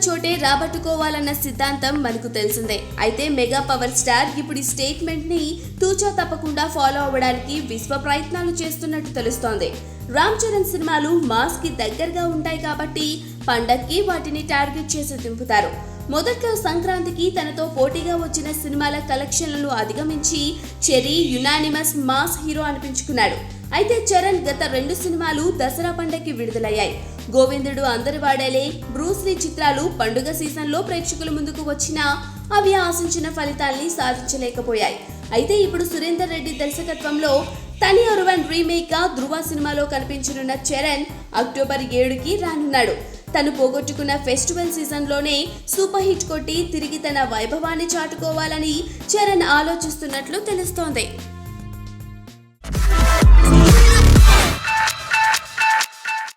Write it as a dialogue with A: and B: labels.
A: చోటే రాబట్టుకోవాలన్న సిద్ధాంతం మనకు తెలిసిందే. అయితే మెగా పవర్ స్టార్ ఇప్పుడు ఈ స్టేట్మెంట్ ని తూచా తప్పకుండా ఫాలో అవ్వడానికి విశ్వ ప్రయత్నాలు చేస్తున్నట్టు తెలుస్తోంది. రామ్ చరణ్ సినిమాలు మాస్ కి దగ్గరగా ఉంటాయి కాబట్టి పండక్కి వాటిని టార్గెట్ చేసి దింపుతారు. మొదట్లో సంక్రాంతికి తనతో పోటీగా వచ్చిన సినిమాల కలెక్షన్లను అధిగమించి చెర్రీ యునానిమస్ మాస్ హీరో అనిపించుకున్నాడు. అయితే చరణ్ గత 2 సినిమాలు దసరా పండగకి విడుదలయ్యాయి. గోవిందుడు, అందరి వాడేలే, బ్రూస్ లీ చిత్రాలు పండుగ సీజన్లో ప్రేక్షకుల ముందుకు వచ్చినా అవి ఆశించిన ఫలితాల్ని సాధించలేకపోయాయి. అయితే ఇప్పుడు సురేందర్ రెడ్డి దర్శకత్వంలో తని ఒరువన్ రీమేక్ గా ధృవ సినిమాలో కనిపించనున్న చరణ్ అక్టోబర్ 7కి రానున్నాడు. తను పోగొట్టుకున్న ఫెస్టివల్ సీజన్లోనే సూపర్ హిట్ కొట్టి తిరిగి తన వైభవాన్ని చాటుకోవాలని చరణ్ ఆలోచిస్తున్నట్లు తెలుస్తోంది.